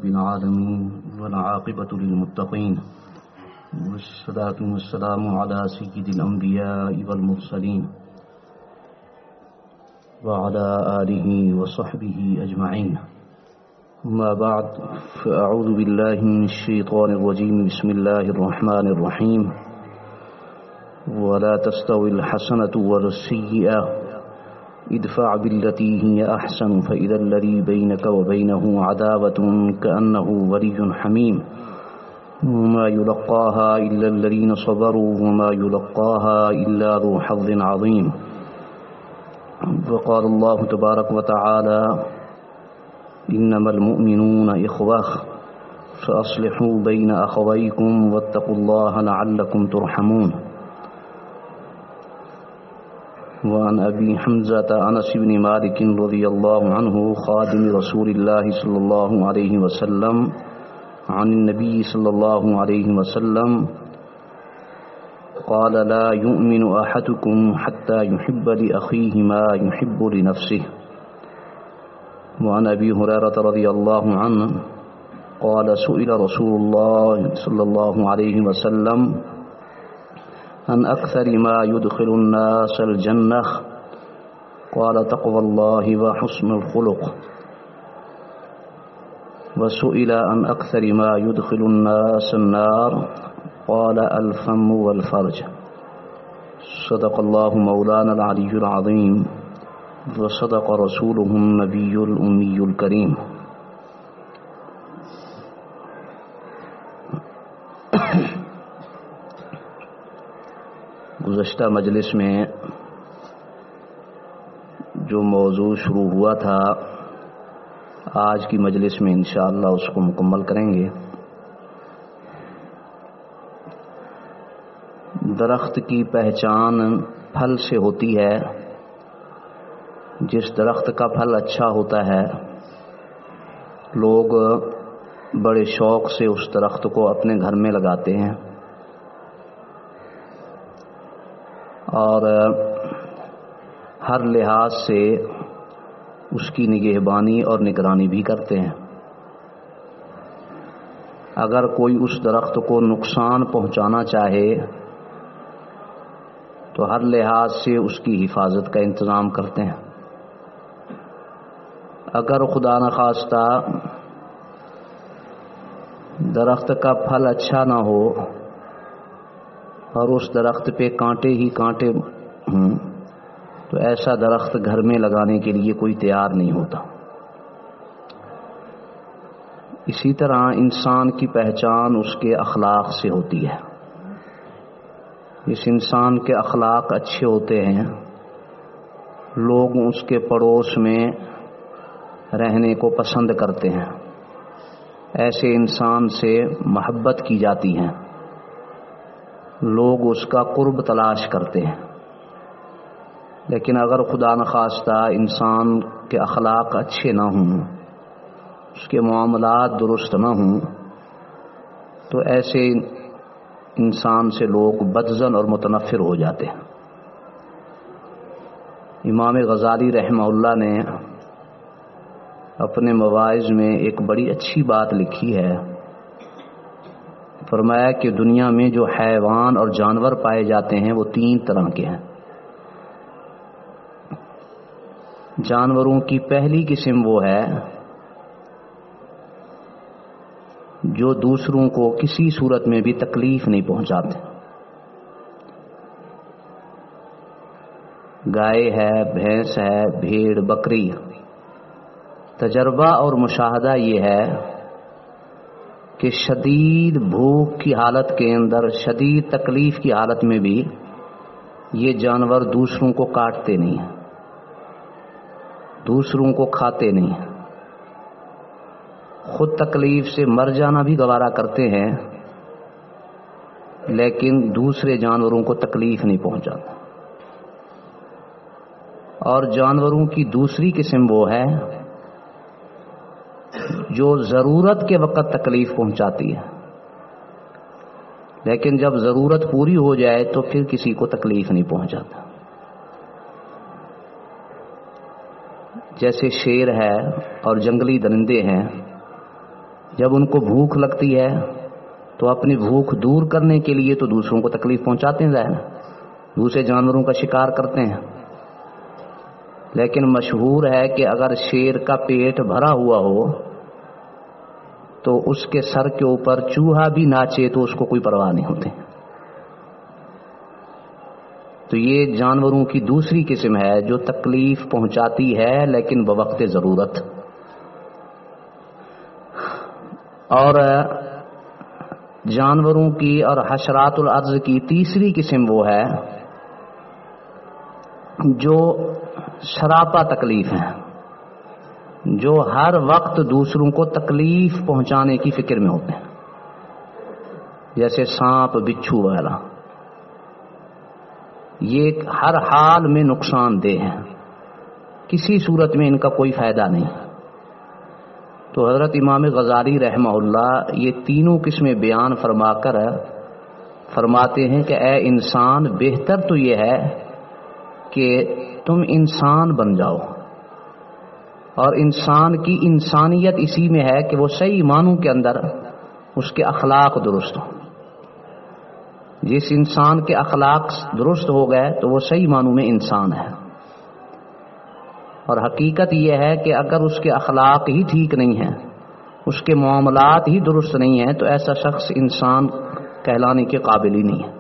رب العالمين والعاقبة للمتقين والصلاة والسلام على سيد الأنبياء والمرسلين وعلى آله وصحبه أجمعين. أما بعد فأعوذ بالله من الشيطان الرجيم. بسم الله الرحمن الرحيم. ولا تستوي الحسنة ولا السيئة ادفع بالتي هي أحسن فإذا الذي بينك وبينه عداوة كأنه ولي حميم وما يلقاها إلا الذين صبروا وما يلقاها إلا ذو حظ عظيم. وقال الله تبارك وتعالى إنما المؤمنون إخوة فأصلحوا بين أخويكم واتقوا الله لعلكم ترحمون. وعن أبي حمزة أنس بن مالك رضي الله عنه خادم رسول الله صلى الله عليه وسلم عن النبي صلى الله عليه وسلم قال لا يؤمن أحدكم حتى يحب لأخيه ما يحب لنفسه. وعن أبي هريرة رضي الله عنه قال سئل رسول الله صلى الله عليه وسلم عن أكثر ما يدخل الناس الجنة قال تقوى الله وحسن الخلق. وسئل عن أكثر ما يدخل الناس النار قال الفم والفرج. صدق الله مولانا العلي العظيم وصدق رسوله النبي الأمي الكريم. گزشتہ مجلس میں جو موضوع شروع ہوا تھا آج کی مجلس میں انشاءاللہ اس کو مکمل کریں گے. درخت کی پہچان پھل سے ہوتی ہے. جس درخت کا پھل اچھا ہوتا ہے لوگ بڑے شوق سے اس درخت کو اپنے گھر میں لگاتے ہیں اور ہر لحاظ سے اس کی نگہبانی اور نگرانی بھی کرتے ہیں. اگر کوئی اس درخت کو نقصان پہنچانا چاہے تو ہر لحاظ سے اس کی حفاظت کا انتظام کرتے ہیں. اگر خدا نخواستہ درخت کا پھل اچھا نہ ہو اور اس درخت پہ کانٹے ہی کانٹے ہوں تو ایسا درخت گھر میں لگانے کے لیے کوئی تیار نہیں ہوتا. اسی طرح انسان کی پہچان اس کے اخلاق سے ہوتی ہے. جس انسان کے اخلاق اچھے ہوتے ہیں لوگ اس کے پڑوس میں رہنے کو پسند کرتے ہیں. ایسے انسان سے محبت کی جاتی ہے. لوگ اس کا قرب تلاش کرتے ہیں. لیکن اگر خدا نخواستہ انسان کے اخلاق اچھے نہ ہوں اس کے معاملات درست نہ ہوں تو ایسے انسان سے لوگ بدظن اور متنفر ہو جاتے ہیں. امام غزالی رحمہ اللہ نے اپنے مواعظ میں ایک بڑی اچھی بات لکھی ہے. فرمایا کہ دنیا میں جو حیوان اور جانور پائے جاتے ہیں وہ 3 طرح کے ہیں. جانوروں کی پہلی قسم وہ ہے جو دوسروں کو کسی صورت میں بھی تکلیف نہیں پہنچاتے. گائے ہے، بھینس ہے، بھیڑ، بکری. تجربہ اور مشاہدہ یہ ہے کہ شدید بھوک کی حالت کے اندر، شدید تکلیف کی حالت میں بھی یہ جانور دوسروں کو کاٹتے نہیں ہیں، دوسروں کو کھاتے نہیں ہیں. خود تکلیف سے مر جانا بھی گوارا کرتے ہیں لیکن دوسرے جانوروں کو تکلیف نہیں پہنچاتا. اور جانوروں کی دوسری قسم وہ ہے جو ضرورت کے وقت تکلیف پہنچاتی ہے لیکن جب ضرورت پوری ہو جائے تو پھر کسی کو تکلیف نہیں پہنچاتا. جیسے شیر ہے اور جنگلی درندے ہیں جب ان کو بھوک لگتی ہے تو اپنی بھوک دور کرنے کے لیے تو دوسروں کو تکلیف پہنچاتے ہیں، ظاہر دوسرے جانوروں کا شکار کرتے ہیں. لیکن مشہور ہے کہ اگر شیر کا پیٹ بھرا ہوا ہو تو اس کے سر کے اوپر چوہا بھی ناچے تو اس کو کوئی پرواہ نہیں ہوتی. تو یہ جانوروں کی دوسری قسم ہے جو تکلیف پہنچاتی ہے لیکن بوقت ضرورت. اور جانوروں کی اور حشرات الارض کی تیسری قسم وہ ہے جو سراپا تکلیف ہے، جو ہر وقت دوسروں کو تکلیف پہنچانے کی فکر میں ہوتے ہیں، جیسے سانپ، بچھو وغیرہ. یہ ہر حال میں نقصان دہ ہیں، کسی صورت میں ان کا کوئی فائدہ نہیں. تو حضرت امام غزالی رحمہ اللہ یہ تینوں قسمیں بیان فرما کر فرماتے ہیں کہ اے انسان، بہتر تو یہ ہے کہ تم انسان بن جاؤ، اور انسان کی انسانیت اسی میں ہے کہ وہ صحیح معنوں کے اندر اس کے اخلاق درست ہوں. جس انسان کے اخلاق درست ہو گئے تو وہ صحیح معنوں میں انسان ہے. اور حقیقت یہ ہے کہ اگر اس کے اخلاق ہی ٹھیک نہیں ہیں، اس کے معاملات ہی درست نہیں ہیں، تو ایسا شخص انسان کہلانے کے قابل ہی نہیں ہے.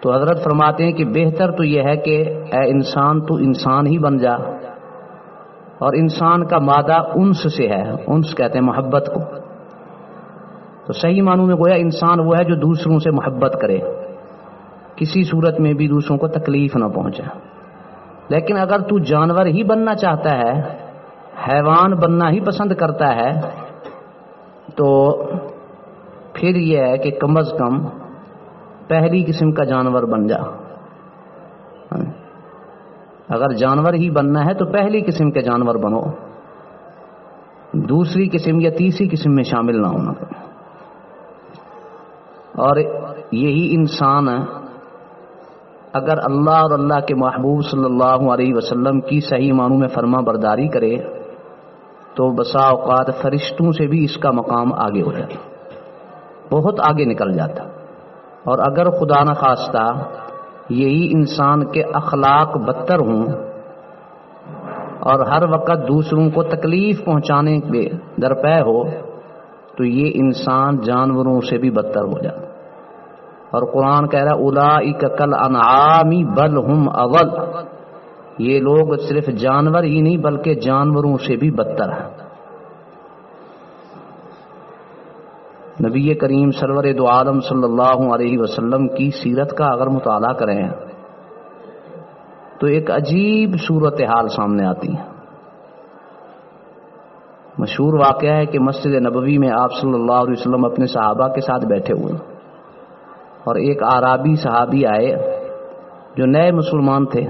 تو حضرت فرماتے ہیں کہ بہتر تو یہ ہے کہ اے انسان تو انسان ہی بن جا. اور انسان کا مادہ انس سے ہے، انس کہتے ہیں محبت کو. تو صحیح معنوں میں گویا انسان وہ ہے جو دوسروں سے محبت کرے، کسی صورت میں بھی دوسروں کو تکلیف نہ پہنچے. لیکن اگر تو جانور ہی بننا چاہتا ہے، حیوان بننا ہی پسند کرتا ہے، تو پھر یہ ہے کہ کم از کم پہلی قسم کا جانور بن جا. اگر جانور ہی بننا ہے تو پہلی قسم کے جانور بنو، دوسری قسم یا تیسری قسم میں شامل نہ ہونا. اور یہی انسان اگر اللہ اور اللہ کے محبوب صلی اللہ علیہ وسلم کی صحیح معنوں میں فرما برداری کرے تو بسا اوقات فرشتوں سے بھی اس کا مقام آگے ہو جاتا، بہت آگے نکل جاتا. اور اگر خدا نہ خواستہ یہی انسان کے اخلاق بدتر ہوں اور ہر وقت دوسروں کو تکلیف پہنچانے پہ درپے ہو تو یہ انسان جانوروں سے بھی بدتر ہو جاتا. اور قرآن کہہ رہا ہے اولئک کالانعام بل ہم اضل، یہ لوگ صرف جانور ہی نہیں بلکہ جانوروں سے بھی بدتر ہیں. نبی کریم سرور دو عالم صلی اللہ علیہ وسلم کی سیرت کا اگر مطالعہ کریں تو ایک عجیب صورتحال سامنے آتی ہے. مشہور واقعہ ہے کہ مسجد نبوی میں آپ صلی اللہ علیہ وسلم اپنے صحابہ کے ساتھ بیٹھے ہوئے اور ایک اعرابی صحابی آئے جو نئے مسلمان تھے،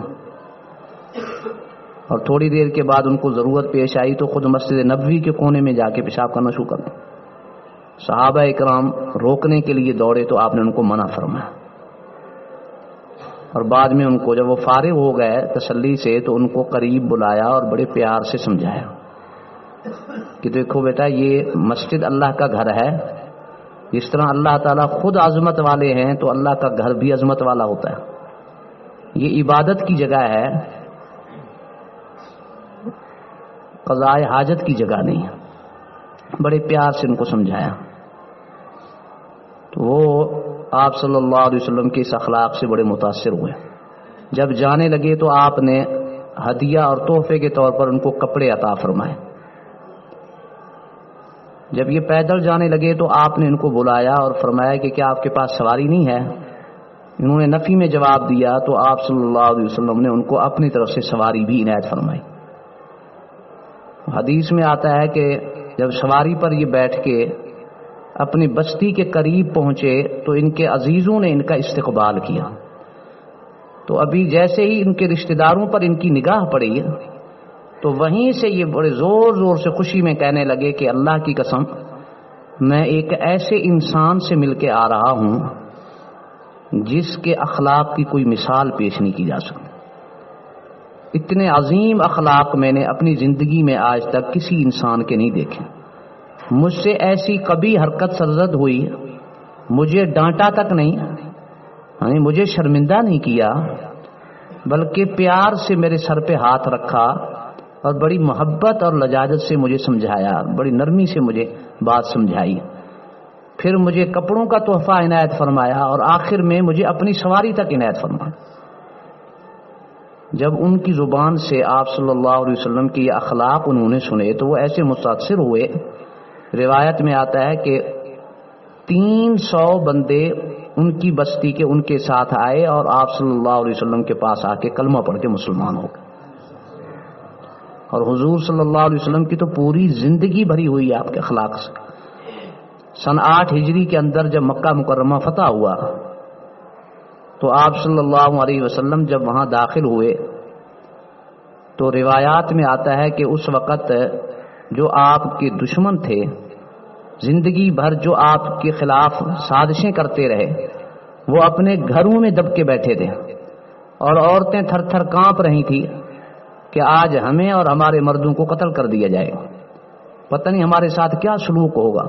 اور تھوڑی دیر کے بعد ان کو ضرورت پیش آئی تو خود مسجد نبوی کے کونے میں جا کے پیشاب کرنا شروع کر دیا. صحابہ اکرام روکنے کے لیے دوڑے تو آپ نے ان کو منع فرمایا، اور بعد میں ان کو جب وہ فارغ ہو گئے تسلی سے تو ان کو قریب بلایا اور بڑے پیار سے سمجھایا کہ دیکھو بیٹا، یہ مسجد اللہ کا گھر ہے. جس طرح اللہ تعالیٰ خود عظمت والے ہیں تو اللہ کا گھر بھی عظمت والا ہوتا ہے. یہ عبادت کی جگہ ہے، قضاء حاجت کی جگہ نہیں ہے. بڑے پیار سے ان کو سمجھایا تو وہ آپ صلی اللہ علیہ وسلم کے اس اخلاق سے بڑے متاثر ہوئے. جب جانے لگے تو آپ نے ہدیہ اور تحفے کے طور پر ان کو کپڑے عطا فرمائے. جب یہ پیدل جانے لگے تو آپ نے ان کو بلایا اور فرمایا کہ کیا آپ کے پاس سواری نہیں ہے؟ انہوں نے نفی میں جواب دیا تو آپ صلی اللہ علیہ وسلم نے ان کو اپنی طرف سے سواری بھی عنایت فرمائی. حدیث میں آتا ہے کہ جب سواری پر یہ بیٹھ کے اپنی بستی کے قریب پہنچے تو ان کے عزیزوں نے ان کا استقبال کیا. تو ابھی جیسے ہی ان کے رشتہ داروں پر ان کی نگاہ پڑی تو وہیں سے یہ بڑے زور زور سے خوشی میں کہنے لگے کہ اللہ کی قسم، میں ایک ایسے انسان سے مل کے آ رہا ہوں جس کے اخلاق کی کوئی مثال پیش نہیں کی جا سکتی. اتنے عظیم اخلاق میں نے اپنی زندگی میں آج تک کسی انسان کے نہیں دیکھے. مجھ سے ایسی کبھی حرکت سرزد ہوئی، مجھے ڈانٹا تک نہیں، مجھے شرمندہ نہیں کیا، بلکہ پیار سے میرے سر پہ ہاتھ رکھا اور بڑی محبت اور لجاجت سے مجھے سمجھایا، بڑی نرمی سے مجھے بات سمجھائی، پھر مجھے کپڑوں کا تحفہ عنایت فرمایا اور آخر میں مجھے اپنی سواری تک عنایت فرمایا۔ جب ان کی زبان سے آپ صلی اللہ علیہ وسلم کی یہ اخلاق انہوں نے سنے تو وہ ایسے متاثر ہوئے، روایت میں آتا ہے کہ 300 بندے ان کی بستی کے ان کے ساتھ آئے اور آپ صلی اللہ علیہ وسلم کے پاس آ کے کلمہ پڑھ کے مسلمان ہو گئے۔ اور حضور صلی اللہ علیہ وسلم کی تو پوری زندگی بھری ہوئی ہے آپ کے اخلاق سے۔ سن 8 ہجری کے اندر جب مکہ مکرمہ فتح ہوا تو آپ صلی اللہ علیہ وسلم جب وہاں داخل ہوئے تو روایات میں آتا ہے کہ اس وقت جو آپ کے دشمن تھے، زندگی بھر جو آپ کے خلاف سازشیں کرتے رہے، وہ اپنے گھروں میں دب کے بیٹھے تھے اور عورتیں تھر تھر کانپ رہی تھی کہ آج ہمیں اور ہمارے مردوں کو قتل کر دیا جائے گا، پتہ نہیں ہمارے ساتھ کیا سلوک ہوگا۔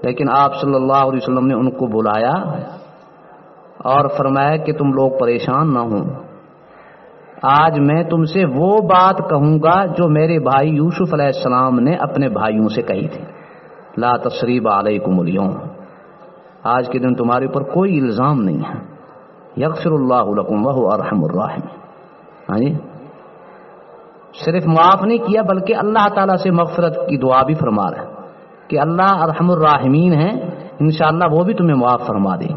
لیکن آپ صلی اللہ علیہ وسلم نے ان کو بلایا اور فرمایا کہ تم لوگ پریشان نہ ہوں، آج میں تم سے وہ بات کہوں گا جو میرے بھائی یوسف علیہ السلام نے اپنے بھائیوں سے کہی تھی، لا تثریب علیکم اليوم، آج کے دن تمہارے اوپر کوئی الزام نہیں ہے، یغفر اللہ لکم وہو ارحم الراحمین۔ صرف معاف نہیں کیا بلکہ اللہ تعالیٰ سے مغفرت کی دعا بھی فرما رہا ہے کہ اللہ ارحم الراحمین ہیں، انشاءاللہ وہ بھی تمہیں معاف فرما دیں۔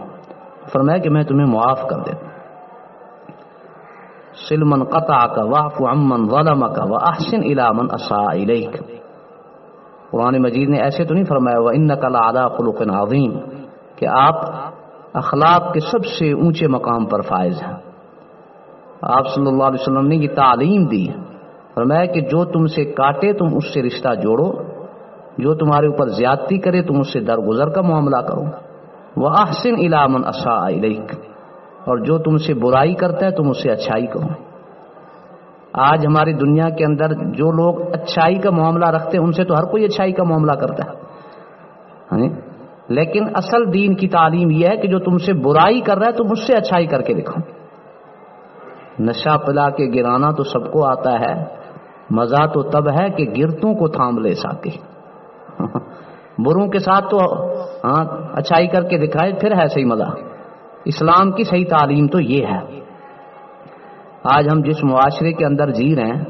فرمایا کہ میں تمہیں معاف کر دیتا ہوں۔ صل من قطعک واعف عمن ظلمک واحسن الی من اساء الیک۔ قرآن مجید نے ایسے تو نہیں فرمایا وانک لعلی خلق عظیم کہ آپ اخلاق کے سب سے اونچے مقام پر فائز ہیں۔ آپ صلی اللہ علیہ وسلم نے یہ تعلیم دی، فرمایا کہ جو تم سے کاٹے تم اس سے رشتہ جوڑو، جو تمہارے اوپر زیادتی کرے تم اس سے درگزر کا معاملہ کرو، وَأَحْسِنْ إِلَىٰ مَنْ أَسَاءَ إِلَيْكَ، اور جو تم سے برائی کرتا ہے تم اس سے اچھائی کرو۔ آج ہماری دنیا کے اندر جو لوگ اچھائی کا معاملہ رکھتے ہیں ان سے تو ہر کوئی اچھائی کا معاملہ کرتا ہے، لیکن اصل دین کی تعلیم یہ ہے کہ جو تم سے برائی کر رہا ہے تم اس سے اچھائی کر کے دکھاؤ۔ نشہ پلا کے گرانا تو سب کو آتا ہے، مزہ تو تب ہے کہ گرتوں کو تھام لے ساکے۔ بروں کے ساتھ تو اچھائی کر کے دکھائے پھر ہے صحیح مزہ۔ اسلام کی صحیح تعلیم تو یہ ہے۔ آج ہم جس معاشرے کے اندر جی رہے ہیں،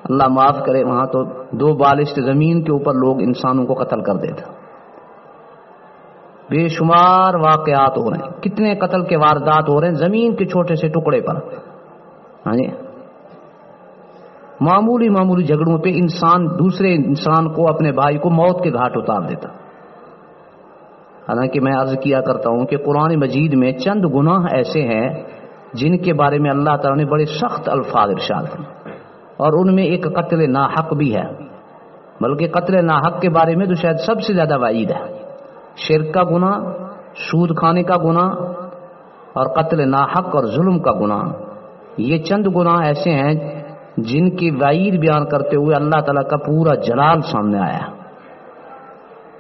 اللہ معاف کرے، وہاں تو 2 بالشت زمین کے اوپر لوگ انسانوں کو قتل کر دیتے، بے شمار واقعات ہو رہے ہیں، کتنے قتل کے واردات ہو رہے ہیں زمین کے چھوٹے سے ٹکڑے پر۔ معمولی جھگڑوں پہ انسان دوسرے انسان کو، اپنے بھائی کو موت کے گھاٹ اتار دیتا۔ حالانکہ میں عرض کیا کرتا ہوں کہ قرآن مجید میں چند گناہ ایسے ہیں جن کے بارے میں اللہ تعالیٰ نے بڑے سخت الفاظ ارشاد کیے، اور ان میں ایک قتل ناحق بھی ہے، بلکہ قتل ناحق کے بارے میں تو شاید سب سے زیادہ وعید ہے۔ شرک کا گناہ، سود کھانے کا گناہ اور قتل ناحق اور ظلم کا گناہ، یہ چند گناہ ایسے ہیں جن کی وعید بیان کرتے ہوئے اللہ تعالیٰ کا پورا جلال سامنے آیا۔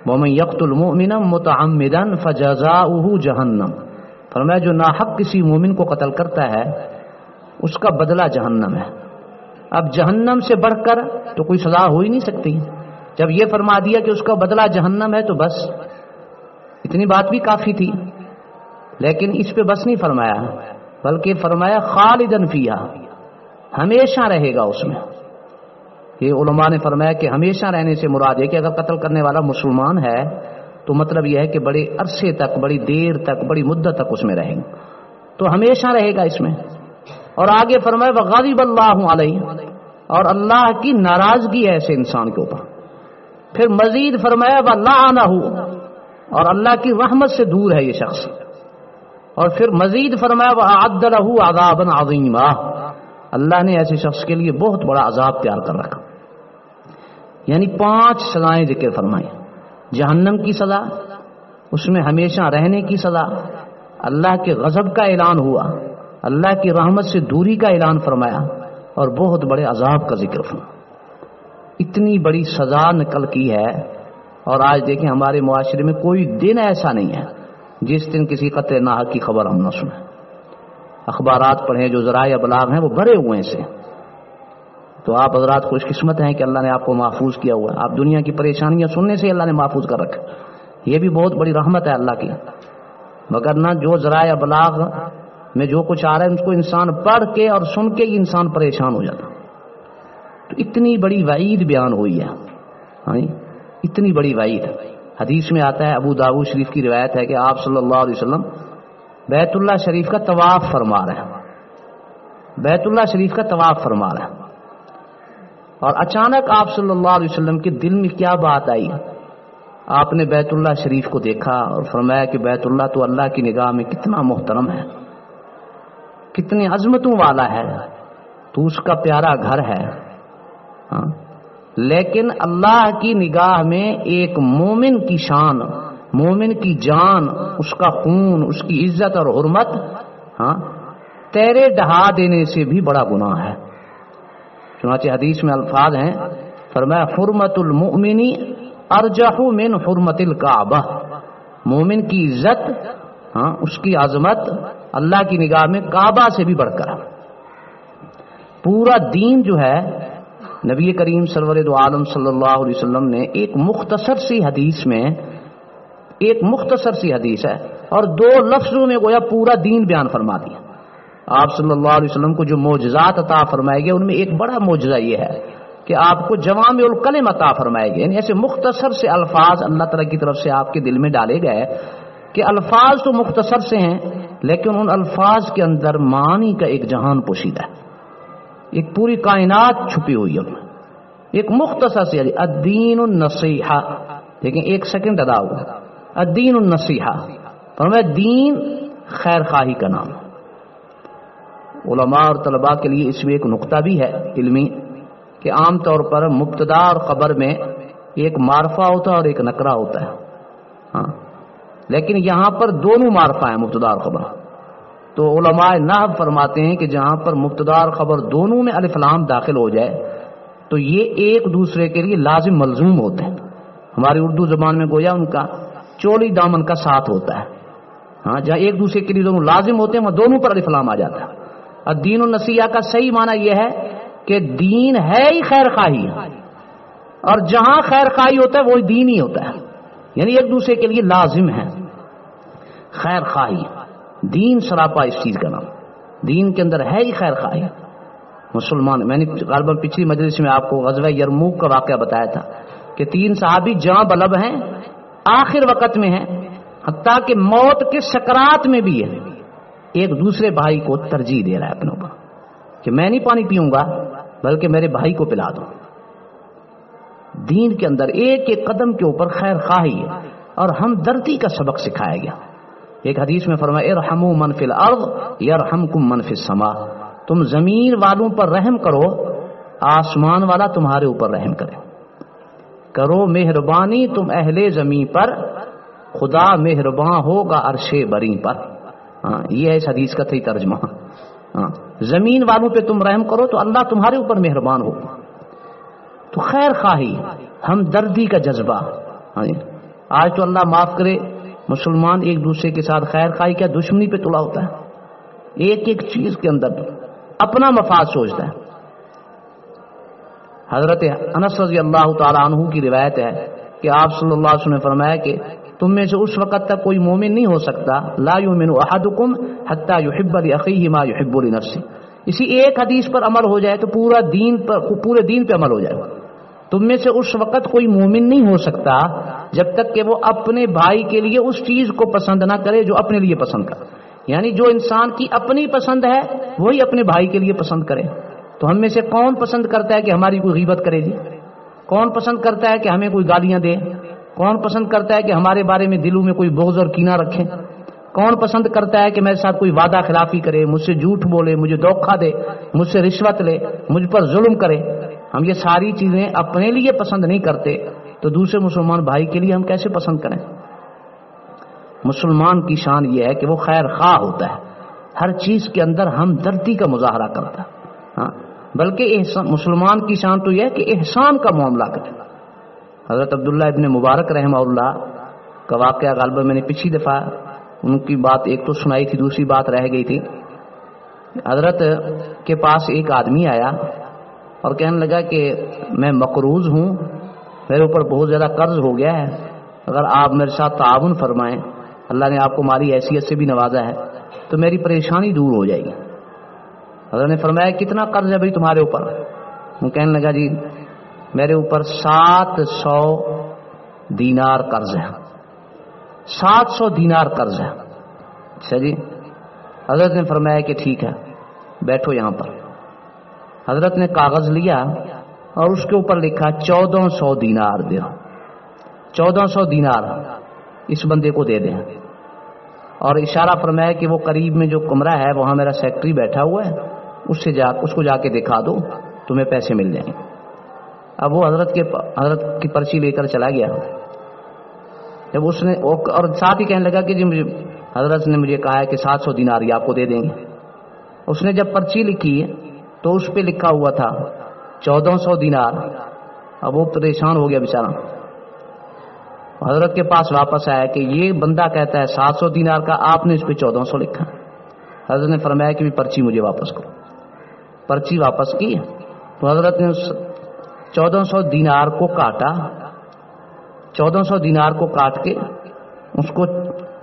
وَمَن يَقْتُلْ مُؤْمِنًا مُتَعَمِّدًا فَجَزَاؤُهُ جَهَنَّمُ، فرمایا جو ناحق کسی مومن کو قتل کرتا ہے اس کا بدلہ جہنم ہے۔ اب جہنم سے بڑھ کر تو کوئی سزا ہو ہی نہیں سکتی۔ جب یہ فرما دیا کہ اس کا بدلہ جہنم ہے تو بس اتنی بات بھی کافی تھی، لیکن اس پہ بس نہیں فرمایا، بلکہ فرمایا خالدن فیہا، ہمیشہ رہے گا اس میں۔ یہ علماء نے فرمایا کہ ہمیشہ رہنے سے مراد ہے کہ اگر قتل کرنے والا مسلمان ہے تو مطلب یہ ہے کہ بڑے عرصے تک، بڑی دیر تک، بڑی مدت تک اس میں رہیں گے، تو ہمیشہ رہے گا اس میں۔ اور آگے فرمایا وغضب اللہ علیہ، اور اللہ کی ناراضگی ہے ایسے انسان کے اوپر۔ پھر مزید فرمایا ولعنہ، اور اللہ کی رحمت سے دور ہے یہ شخص۔ اور پھر مزید فرمایا وأعد له عذابا عظیما، اللہ نے ایسے شخص کے لیے بہت بڑا عذاب تیار کر رکھا۔ یعنی 5 سزائیں ذکر فرمائیں، جہنم کی سزا، اس میں ہمیشہ رہنے کی سزا، اللہ کے غضب کا اعلان ہوا، اللہ کی رحمت سے دوری کا اعلان فرمایا، اور بہت بڑے عذاب کا ذکر فرمایا۔ اتنی بڑی سزا نکل کی ہے، اور آج دیکھیں ہمارے معاشرے میں کوئی دن ایسا نہیں ہے جس دن کسی قتل ناحق کی خبر ہم نہ سنیں۔ اخبارات پڑھیں، جو ذرائع ابلاغ ہیں وہ بھرے ہوئے ہیں سے۔ تو آپ حضرات خوش قسمت ہیں کہ اللہ نے آپ کو محفوظ کیا ہوا ہے، آپ دنیا کی پریشانیاں سننے سے اللہ نے محفوظ کر رکھا، یہ بھی بہت بڑی رحمت ہے اللہ کی۔ مگر نہ جو ذرائع ابلاغ میں جو کچھ آ رہا ہے اس کو انسان پڑھ کے اور سن کے ہی انسان پریشان ہو جاتا۔ تو اتنی بڑی وعید بیان ہوئی ہے، اتنی بڑی وعید۔ حدیث میں آتا ہے، ابو داؤد شریف کی روایت ہے کہ آپ صلی اللہ علیہ وسلم بیت اللہ شریف کا طواف فرما رہے ہیں، بیت اللہ شریف کا طواف فرما رہے ہیں، اور اچانک آپ صلی اللہ علیہ وسلم کے دل میں کیا بات آئی، آپ نے بیت اللہ شریف کو دیکھا اور فرمایا کہ بیت اللہ تو اللہ کی نگاہ میں کتنا محترم ہے، کتنی عظمتوں والا ہے، تو اس کا پیارا گھر ہے، لیکن اللہ کی نگاہ میں ایک مومن کی شان، مومن کی جان، اس کا خون، اس کی عزت اور حرمت تیرے ڈہا دینے سے بھی بڑا گناہ ہے۔ چنانچہ حدیث میں الفاظ ہیں، فرمایا حرمت المؤمن ارجح من حرمت الکعبہ، مومن کی عزت، اس کی عظمت اللہ کی نگاہ میں کعبہ سے بھی بڑھ کر۔ پورا دین جو ہے، نبی کریم سرور دو عالم صلی اللہ علیہ وسلم نے ایک مختصر سی حدیث میں، ایک مختصر سی حدیث ہے اور 2 لفظوں میں گویا پورا دین بیان فرما دیا۔ آپ صلی اللہ علیہ وسلم کو جو معجزات عطا فرمائے گئے ان میں ایک بڑا معجزہ یہ ہے کہ آپ کو جوامع الکلم عطا فرمائے گئے، یعنی ایسے مختصر سے الفاظ اللہ تعالیٰ کی طرف سے آپ کے دل میں ڈالے گئے کہ الفاظ تو مختصر سے ہیں لیکن ان الفاظ کے اندر معانی کا ایک جہان پوشیدہ ہے، ایک پوری کائنات چھپی ہوئی ہے ان میں۔ ایک مختصر سے الدین النصیحہ، لیکن ایک سیکنڈ ادا ہوا، الدین النصیحہ، فرمایا دین خیر خواہی کا نام۔ علماء اور طلباء کے لیے اس میں ایک نقطہ بھی ہے علمی کہ عام طور پر مبتدا اور خبر میں ایک معرفہ ہوتا ہے اور ایک نکرہ ہوتا ہے، لیکن یہاں پر دونوں معرفہ ہیں، مبتدا اور خبر۔ تو علماء نحو فرماتے ہیں کہ جہاں پر مبتدا اور خبر دونوں میں الف لام داخل ہو جائے تو یہ ایک دوسرے کے لیے لازم ملزوم ہوتے ہیں۔ ہماری اردو زبان میں گویا ان کا چولی دامن کا ساتھ ہوتا ہے، جہاں ایک دوسرے کے لیے دونوں لازم ہوتے ہیں وہاں دونوں پر الف لام آ جاتا ہے۔ الدین النصیحہ کا صحیح معنی یہ ہے کہ دین ہے ہی خیر خواہی، اور جہاں خیر خواہی ہوتا ہے وہی دین ہی ہوتا ہے، یعنی ایک دوسرے کے لیے لازم ہے خیر خواہی۔ دین سراپا اس چیز کا نام، دین کے اندر ہے ہی خیر خواہی۔ مسلمان، میں نے غالباً پچھلی مجلس میں آپ کو غزوہ یرموک کا واقعہ بتایا تھا کہ 3 صحابی جاں بلب ہیں، آخر وقت میں ہیں، حتیٰ کہ موت کے سکرات میں بھی ہے، ایک دوسرے بھائی کو ترجیح دے رہا ہے اپنے اوپر کہ میں نہیں پانی پیوں گا بلکہ میرے بھائی کو پلا دو۔ دین کے اندر ایک ایک قدم کے اوپر خیر خواہی اور ہمدردی کا سبق سکھایا گیا۔ ایک حدیث میں فرمایا ارحموا من فی الارض یرحمکم من فی السماء، تم زمین والوں پر رحم کرو، آسمان والا تمہارے اوپر رحم کرے، کرو مہربانی تم اہل زمین پر، خدا مہربان ہوگا عرش بری پر۔ یہ ہے اس حدیث کا صحیح ترجمہ۔ زمین والوں پہ تم رحم کرو تو اللہ تمہارے اوپر مہربان ہوگا۔ تو خیر خواہی، ہمدردی کا جذبہ، آج تو اللہ معاف کرے مسلمان ایک دوسرے کے ساتھ خیر خواہی کیا دشمنی پہ تلا ہوتا ہے، ایک ایک چیز کے اندر اپنا مفاد سوچتا ہے۔ حضرت انس رضی اللہ تعالیٰ عنہ کی روایت ہے کہ آپ صلی اللہ علیہ وسلم نے فرمایا کہ تم میں سے اس وقت تک کوئی مومن نہیں ہو سکتا، لا یؤمن احدکم حتی یحب لاخیہ ما یحب لنفسہ، اسی ایک حدیث پر عمل ہو جائے تو پورے دین پہ عمل ہو جائے۔ تم میں سے اس وقت کوئی مومن نہیں ہو سکتا جب تک کہ وہ اپنے بھائی کے لیے اس چیز کو پسند نہ کرے جو اپنے لیے پسند کرے، یعنی جو انسان کی اپنی پسند ہے وہی اپنے بھائی کے لیے پسند کرے۔ تو ہم میں سے کون پسند کرتا ہے کہ ہماری کوئی غیبت کرے جی؟ کون پسند کرتا ہے کہ ہمیں کوئی گالیاں دے؟ کون پسند کرتا ہے کہ ہمارے بارے میں دلوں میں کوئی بغض اور کینہ رکھے؟ کون پسند کرتا ہے کہ میرے ساتھ کوئی وعدہ خلافی کرے، مجھ سے جھوٹ بولے، مجھے دھوکہ دے، مجھ سے رشوت لے، مجھ پر ظلم کرے؟ ہم یہ ساری چیزیں اپنے لیے پسند نہیں کرتے تو دوسرے مسلمان بھائی کے لیے ہم کیسے پسند کریں؟ مسلمان کی شان یہ ہے کہ وہ خیر خواہ ہوتا ہے، ہر چیز کے اندر ہمدردی کا مظاہرہ کرتا ہے، بلکہ مسلمان کی شان تو یہ ہے کہ احسان کا معاملہ کرے. حضرت عبداللہ ابن مبارک رحمہ اللہ کا واقعہ غالباً میں نے پچھلی دفعہ ان کی بات ایک تو سنائی تھی، دوسری بات رہ گئی تھی. حضرت کے پاس ایک آدمی آیا اور کہنے لگا کہ میں مقروض ہوں، میرے اوپر بہت زیادہ قرض ہو گیا ہے، اگر آپ میرے ساتھ تعاون فرمائیں، اللہ نے آپ کو مالی حیثیت سے بھی نوازا ہے تو میری پریشانی دور ہو جائے گی. حضرت نے فرمایا کتنا قرض ہے بھائی تمہارے اوپر؟ وہ کہنے لگا جی میرے اوپر 700 دینار قرض ہے. 700 دینار قرض ہے. اچھا جی. حضرت نے فرمایا کہ ٹھیک ہے بیٹھو یہاں پر. حضرت نے کاغذ لیا اور اس کے اوپر لکھا 1400 دینار دو. 1400 دینار اس بندے کو دے دیں، اور اشارہ فرمایا کہ وہ قریب میں جو کمرہ ہے وہاں میرا سیکرٹری بیٹھا ہوا ہے، اس کو جا کے دکھا دو، تمہیں پیسے مل جائیں گے. اب وہ حضرت کی پرچی لے کر چلا گیا. جب اس نے اور ساتھ ہی کہنے لگا کہ جی حضرت نے مجھے کہا ہے کہ 700 دینار یہ آپ کو دے دیں گے. اس نے جب پرچی لکھی تو اس پہ لکھا ہوا تھا 1400 دینار. اب وہ پریشان ہو گیا بیچارہ. حضرت کے پاس واپس آیا کہ یہ بندہ کہتا ہے 700 دینار کا، آپ نے اس پہ 1400 لکھا. حضرت نے فرمایا کہ پرچی مجھے واپس کرو. پرچی واپس کی تو حضرت نے اس 1400 دینار کو کاٹا. 1400 دینار کو کاٹ کے اس کو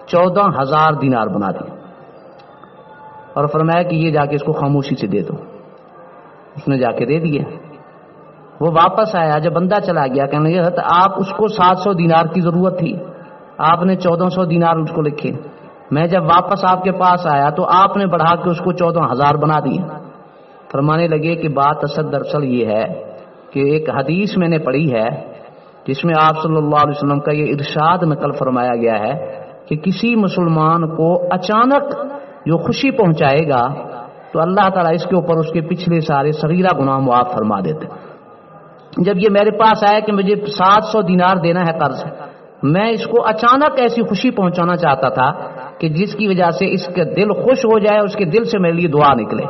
14,000 دینار بنا دیا اور فرمایا کہ یہ جا کے اس کو خاموشی سے دے دو. اس نے جا کے دے دیے. وہ واپس آیا، جب بندہ چلا گیا کہنے لگا آپ اس کو 700 دینار کی ضرورت تھی، آپ نے 1400 دینار اس کو لکھے. میں جب واپس آپ کے پاس آیا تو آپ نے بڑھا کے اس کو 14,000 بنا دیے. فرمانے لگے کہ بات اصل دراصل یہ ہے کہ ایک حدیث میں نے پڑھی ہے جس میں آپ صلی اللہ علیہ وسلم کا یہ ارشاد نقل فرمایا گیا ہے کہ کسی مسلمان کو اچانک جو خوشی پہنچائے گا تو اللہ تعالیٰ اس کے اوپر اس کے پچھلے سارے صغیرہ گناہ معاف فرما دیتے. جب یہ میرے پاس آیا کہ مجھے 700 دینار دینا ہے قرض، میں اس کو اچانک ایسی خوشی پہنچانا چاہتا تھا کہ جس کی وجہ سے اس کا دل خوش ہو جائے، اس کے دل سے میرے لیے دعا نکلے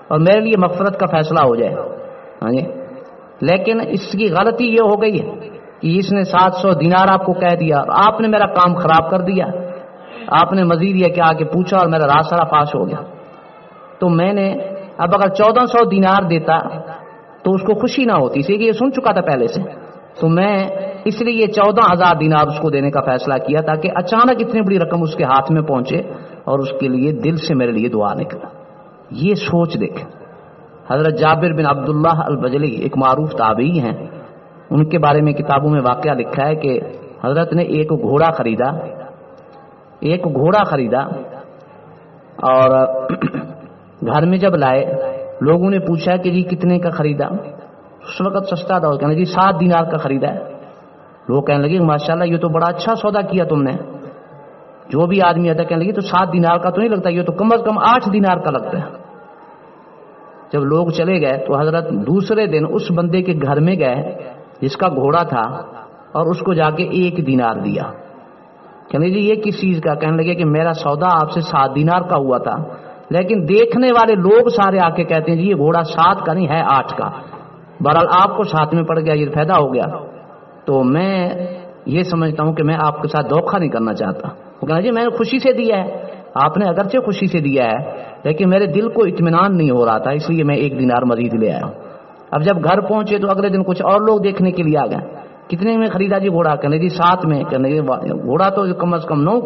اور میرے لیے مغفرت کا فیصلہ ہو جائے. ہاں جی. لیکن اس کی غلطی یہ ہو گئی ہے کہ اس نے 700 دینار آپ کو کہہ دیا اور آپ نے میرا کام خراب کر دیا. آپ نے مزید یہ کہ آگے پوچھا اور میرا راز سارا فاش ہو گیا. تو میں نے اب اگر 1400 دینار دیتا تو اس کو خوشی نہ ہوتی، اسی لیے یہ سن چکا تھا پہلے سے. تو میں اس لیے 14,000 دینار اس کو دینے کا فیصلہ کیا تاکہ اچانک اتنی بڑی رقم اس کے ہاتھ میں پہنچے اور اس کے لیے دل سے میرے لیے دعا نکلا. یہ سوچ دیکھ. حضرت جابر بن عبداللہ البجلی ایک معروف تابعی ہیں، ان کے بارے میں کتابوں میں واقعہ لکھا ہے کہ حضرت نے ایک گھوڑا خریدا اور گھر میں جب لائے لوگوں نے پوچھا کہ جی کتنے کا خریدا؟ اس وقت سستا تھا، کہنے جی 7 دینار کا خریدا ہے. لوگ کہنے لگے ماشاءاللہ یہ تو بڑا اچھا سودا کیا تم نے. جو بھی آدمی آتا کہنے لگے تو 7 دینار کا تو نہیں لگتا، یہ تو کم از کم 8 دینار کا لگتا ہے. جب لوگ چلے گئے تو حضرت دوسرے دن اس بندے کے گھر میں گئے جس کا گھوڑا تھا اور اس کو جا کے 1 دینار دیا. کہنے جی یہ کس چیز کا؟ کہنے لگے کہ میرا سودا آپ سے 7 دینار کا ہوا تھا، لیکن دیکھنے والے لوگ سارے آ کے کہتے ہیں جی یہ گھوڑا 7 کا نہیں ہے 8 کا. بہرحال آپ کو 7 میں پڑ گیا، یہ فائدہ ہو گیا. تو میں یہ سمجھتا ہوں کہ میں آپ کے ساتھ دھوکہ نہیں کرنا چاہتا. وہ کہنا جی میں نے خوشی سے دیا ہے. آپ نے اگرچہ خوشی سے دیا ہے لیکن میرے دل کو اطمینان نہیں ہو رہا تھا، اس لیے میں 1 دینار مزید لے آیا. اب جب گھر پہنچے تو اگلے دن کچھ اور لوگ دیکھنے کے لیے آ گئے. کتنے میں خریدا جی گھوڑا؟ کہنے جی 7 میں. کہنے جی گھوڑا تو کم از کم 9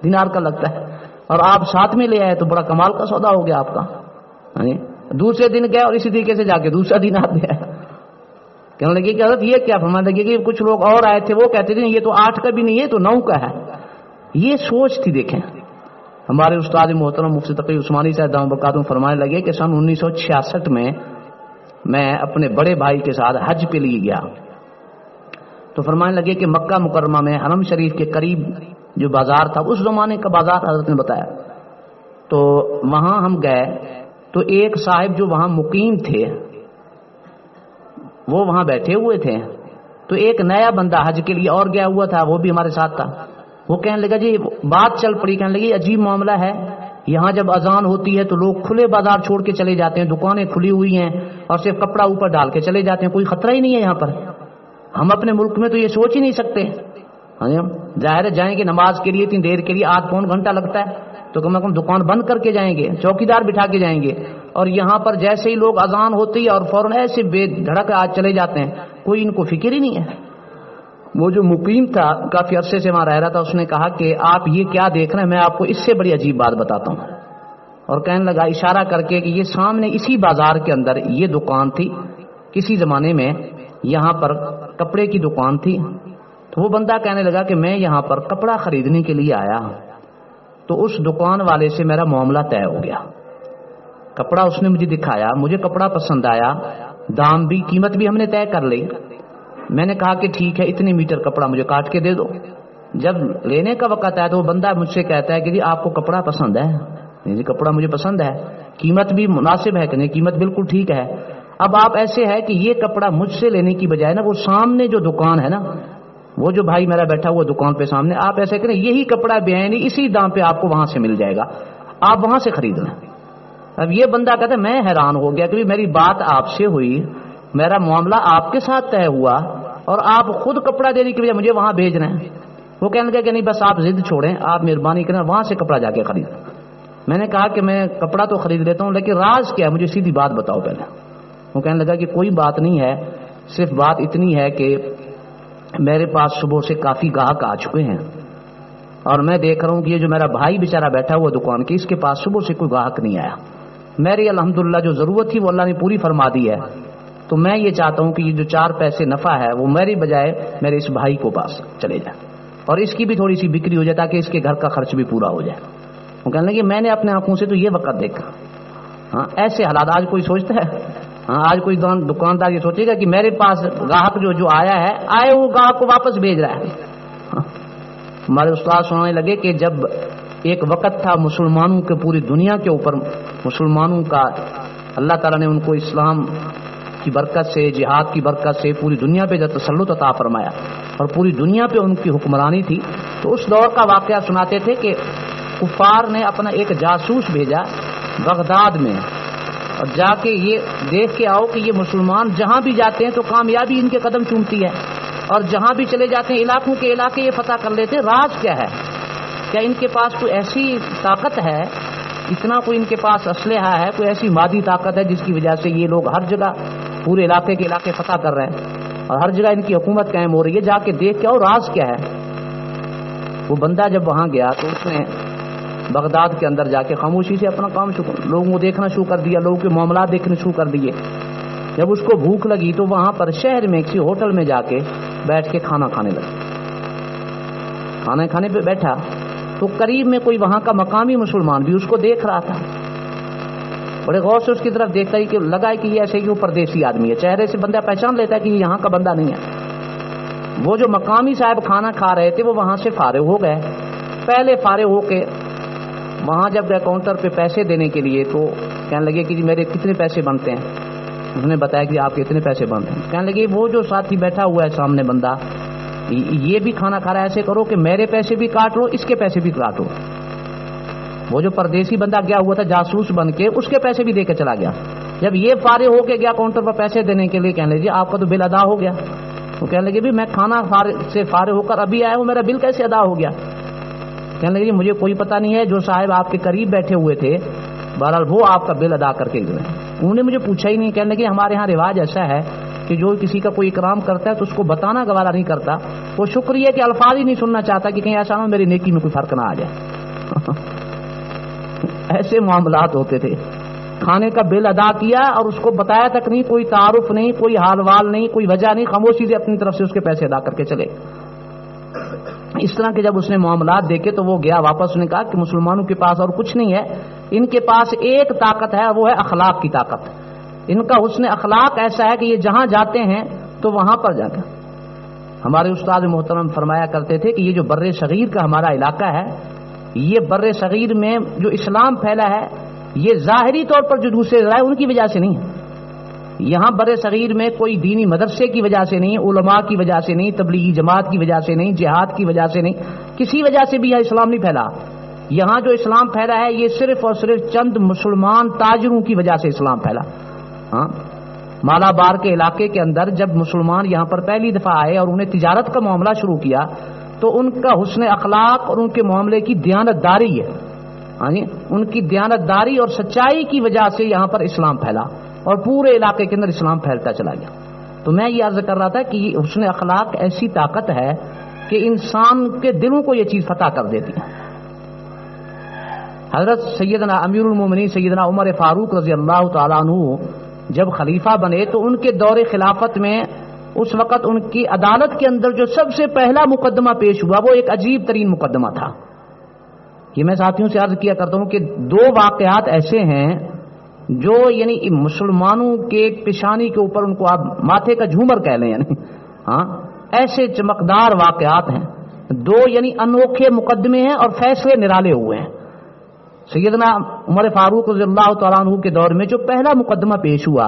دینار کا لگتا ہے اور آپ 7 میں لے آئے تو بڑا کمال کا سودا ہو گیا آپ کا. دوسرے دن گئے اور اسی طریقے سے جا کے دوسرا دینار دیا. کہنے لگے کہ حضرت یہ کیا؟ فرمانے لگے کہ کچھ لوگ اور آئے تھے، وہ کہتے تھے یہ تو 8 کا بھی نہیں ہے، تو 9 کا ہے. یہ سوچ تھی. دیکھیں ہمارے استاد محترم مفتی تقی عثمانی صاحب دامت برکاتہ فرمانے لگے کہ سن 1966 میں اپنے بڑے بھائی کے ساتھ حج پہ لیے گیا. تو فرمانے لگے کہ مکہ مکرمہ میں حرم شریف کے قریب جو بازار تھا، اس زمانے کا بازار حضرت نے بتایا، تو وہاں ہم گئے تو ایک صاحب جو وہاں مقیم تھے وہ وہاں بیٹھے ہوئے تھے. تو ایک نیا بندہ حج کے لیے اور گیا ہوا تھا، وہ بھی ہمارے ساتھ تھا. وہ کہنے لگا جی بات چل پڑی. کہنے لگی عجیب معاملہ ہے، یہاں جب اذان ہوتی ہے تو لوگ کھلے بازار چھوڑ کے چلے جاتے ہیں، دکانیں کھلی ہوئی ہیں اور صرف کپڑا اوپر ڈال کے چلے جاتے ہیں، کوئی خطرہ ہی نہیں ہے یہاں پر. ہم اپنے ملک میں تو یہ سوچ ہی نہیں سکتے. ظاہر ہے جائیں گے نماز کے لیے اتنی دیر کے لیے آدھ پون گھنٹہ لگتا ہے تو کم از کم دکان بند کر کے جائیں گے، چوکیدار بٹھا کے جائیں گے. اور یہاں پر جیسے ہی لوگ اذان ہوتی ہے اور فوراً ایسے بے دھڑک آج چلے جاتے ہیں، کوئی ان کو فکر ہی نہیں ہے. وہ جو مقیم تھا کافی عرصے سے وہاں رہ رہا تھا، اس نے کہا کہ آپ یہ کیا دیکھ رہے ہیں، میں آپ کو اس سے بڑی عجیب بات بتاتا ہوں. اور کہنے لگا اشارہ کر کے کہ یہ سامنے اسی بازار کے اندر یہ دکان تھی، کسی زمانے میں یہاں پر کپڑے کی دکان تھی. تو وہ بندہ کہنے لگا کہ میں یہاں پر کپڑا خریدنے کے لیے آیا، تو اس دکان والے سے میرا معاملہ طے ہو گیا. کپڑا اس نے مجھے دکھایا، مجھے کپڑا پسند آیا، دام بھی قیمت بھی ہم نے طے کر لی. میں نے کہا کہ ٹھیک ہے اتنے میٹر کپڑا مجھے کاٹ کے دے دو. جب لینے کا وقت آیا تو وہ بندہ مجھ سے کہتا ہے کہ جی آپ کو کپڑا پسند ہے؟ جی کپڑا مجھے پسند ہے، قیمت بھی مناسب ہے کہ نہیں؟ قیمت بالکل ٹھیک ہے. اب آپ ایسے ہے کہ یہ کپڑا مجھ سے لینے کی بجائے نا وہ سامنے جو دکان ہے نا، وہ جو بھائی میرا بیٹھا ہوا دکان پہ سامنے، آپ ایسے کریں یہی کپڑا بیانی اسی دام پہ آپ کو وہاں سے مل جائے گا، آپ وہاں سے خرید لیں. اب یہ بندہ کہتا ہے میں حیران ہو گیا کہ میری بات آپ سے ہوئی، میرا معاملہ آپ کے ساتھ طے ہوا اور آپ خود کپڑا دینے کی وجہ مجھے وہاں بھیج رہے ہیں. وہ کہنے لگا کہ نہیں بس آپ ضد چھوڑیں، آپ مہربانی کریں وہاں سے کپڑا جا کے خرید. میں نے کہا کہ میں کپڑا تو خرید لیتا ہوں لیکن راز کیا ہے، مجھے سیدھی بات بتاؤ پہلے. وہ کہنے لگا کہ کوئی بات نہیں ہے، صرف بات اتنی ہے کہ میرے پاس صبح سے کافی گاہک آ چکے ہیں اور میں دیکھ رہا ہوں کہ یہ جو میرا بھائی بیچارہ بیٹھا ہوا دکان کے، اس کے پاس صبح سے کوئی گاہک نہیں آیا. میری الحمدللہ جو ضرورت تھی وہ اللہ نے پوری فرما دی ہے، تو میں یہ چاہتا ہوں کہ یہ جو 4 پیسے نفع ہے وہ میری بجائے میرے اس بھائی کو پاس چلے جائے اور اس کی بھی تھوڑی سی بکری ہو جائے تاکہ اس کے گھر کا خرچ بھی پورا ہو جائے. وہ کہنے لگے میں نے اپنے آنکھوں سے تو یہ وقت دیکھا. ہاں ایسے حالات آج کوئی سوچتا ہے؟ ہاں آج کوئی دکاندار یہ سوچے گا کہ میرے پاس گاہک جو آیا ہے، آئے وہ گاہک کو واپس بھیج رہا ہے. ہمارے استاد سنانے لگے کہ جب ایک وقت تھا مسلمانوں کے پوری دنیا کے اوپر، مسلمانوں کا اللہ تعالیٰ نے ان کو اسلام کی برکت سے، جہاد کی برکت سے پوری دنیا پہ جب تسلط عطا فرمایا اور پوری دنیا پہ ان کی حکمرانی تھی، تو اس دور کا واقعہ سناتے تھے کہ کفار نے اپنا ایک جاسوس بھیجا بغداد میں اور جا کے یہ دیکھ کے آؤ کہ یہ مسلمان جہاں بھی جاتے ہیں تو کامیابی ان کے قدم چومتی ہے اور جہاں بھی چلے جاتے ہیں علاقوں کے علاقے یہ فتح کر لیتے. راز کیا ہے؟ کیا ان کے پاس کوئی ایسی طاقت ہے، اتنا کوئی ان کے پاس اسلحہ ہے، کوئی ایسی مادی طاقت ہے جس کی وجہ سے یہ لوگ ہر جگہ پورے علاقے کے علاقے فتح کر رہے ہیں اور ہر جگہ ان کی حکومت قائم ہو رہی ہے؟ جا کے دیکھ کے آؤ راز کیا ہے. وہ بندہ جب وہاں گیا تو اس نے بغداد کے اندر جا کے خاموشی سے اپنا کام لوگوں کو دیکھنا شروع کر دیا، لوگوں کے معاملات دیکھنے شروع کر دیے. جب اس کو بھوک لگی تو وہاں پر شہر میں کسی ہوٹل میں جا کے بیٹھ کے کھانا کھانے لگا. کھانا کھانے پہ بیٹھا تو قریب میں کوئی وہاں کا مقامی مسلمان بھی اس کو دیکھ رہا تھا. بڑے غور سے اس کی طرف دیکھتا ہی کہ لگا کہ یہ ایسے کہ وہ پردیسی آدمی ہے، چہرے سے بندہ پہچان لیتا ہے کہ یہ یہاں کا بندہ نہیں ہے. وہ جو مقامی صاحب کھانا کھا رہے تھے وہ وہاں سے فارغ ہو گئے. پہلے فارغ ہو کے وہاں جب گئے کاؤنٹر پہ پیسے دینے کے لیے تو کہنے لگے کہ جی میرے کتنے پیسے بنتے ہیں؟ انہوں نے بتایا کہ آپ کے اتنے پیسے بنتے ہیں. کہنے لگے وہ جو ساتھی بیٹھا ہوا ہے سامنے بندہ، یہ بھی کھانا کھا رہا ہے، ایسے کرو کہ میرے پیسے بھی کاٹ لو، اس کے پیسے بھی کاٹو. وہ جو پردیسی بندہ گیا ہوا تھا جاسوس بن کے، اس کے پیسے بھی دے کے چلا گیا. جب یہ فارغ ہو کے گیا کاؤنٹر پر پیسے دینے کے لیے، کہنے لگے آپ کا تو بل ادا ہو گیا. وہ کہنے لگے بھی میں کھانا سے فارغ ہو کر ابھی آیا ہوں، میرا بل کیسے ادا ہو گیا؟ کہنے لگے مجھے کوئی پتہ نہیں ہے، جو صاحب آپ کے قریب بیٹھے ہوئے تھے بہرحال وہ آپ کا بل ادا کر کے گئے. انہوں نے مجھے پوچھا ہی نہیں. کہنے لگے ہمارے ہاں رواج ایسا ہے کہ جو کسی کا کوئی اکرام کرتا ہے تو اس کو بتانا گوارا نہیں کرتا، وہ شکریہ کے الفاظ ہی نہیں سننا چاہتا کہ کہیں ایسا نہ ہو میری نیکی میں کوئی فرق نہ آ جائے. ایسے معاملات ہوتے تھے. کھانے کا بل ادا کیا اور اس کو بتایا تک نہیں، کوئی تعارف نہیں، کوئی حال وال نہیں، کوئی وجہ نہیں، خاموشی سے اپنی طرف سے اس کے پیسے ادا کر کے چلے. اس طرح کے جب اس نے معاملات دیکھے تو وہ گیا واپس. نے کہا کہ مسلمانوں کے پاس اور کچھ نہیں ہے، ان کے پاس ایک طاقت ہے، وہ ہے اخلاق کی طاقت. ان کا حسن اخلاق ایسا ہے کہ یہ جہاں جاتے ہیں تو وہاں پر جا کر. ہمارے استاد محترم فرمایا کرتے تھے کہ یہ جو بر صغیر کا ہمارا علاقہ ہے، یہ بر صغیر میں جو اسلام پھیلا ہے یہ ظاہری طور پر جو دوسرے ذرائع ان کی وجہ سے نہیں ہے. یہاں بر صغیر میں کوئی دینی مدرسے کی وجہ سے نہیں، علماء کی وجہ سے نہیں، تبلیغی جماعت کی وجہ سے نہیں، جہاد کی وجہ سے نہیں، کسی وجہ سے بھی یہ اسلام نہیں پھیلا. یہاں جو اسلام پھیلا ہے یہ صرف اور صرف چند مسلمان تاجروں کی وجہ سے اسلام پھیلا. ہاں مالابار کے علاقے کے اندر جب مسلمان یہاں پر پہلی دفعہ آئے اور انہیں تجارت کا معاملہ شروع کیا تو ان کا حسن اخلاق اور ان کے معاملے کی دیانتداری ہے، ان کی دیانتداری اور سچائی کی وجہ سے یہاں پر اسلام پھیلا اور پورے علاقے کے اندر اسلام پھیلتا چلا گیا۔ تو میں یہ عرض کر رہا تھا کہ یہ حسن اخلاق ایسی طاقت ہے کہ انسان کے دلوں کو یہ چیز فتح کر دیتی ہے۔ حضرت سیدنا امیر المومنین سیدنا عمر فاروق رضی اللہ تعالیٰ عنہ جب خلیفہ بنے تو ان کے دور خلافت میں اس وقت ان کی عدالت کے اندر جو سب سے پہلا مقدمہ پیش ہوا وہ ایک عجیب ترین مقدمہ تھا۔ یہ میں ساتھیوں سے عرض کیا کرتا ہوں کہ دو واقعات ایسے ہیں جو یعنی مسلمانوں کے پیشانی کے اوپر ان کو آپ ماتھے کا جھومر کہہ لیں، یعنی ایسے چمکدار واقعات ہیں، دو یعنی انوکھے مقدمے ہیں اور فیصلے نرالے ہوئے ہیں۔ سیدنا عمر فاروق رضی اللہ تعالیٰ عنہ کے دور میں جو پہلا مقدمہ پیش ہوا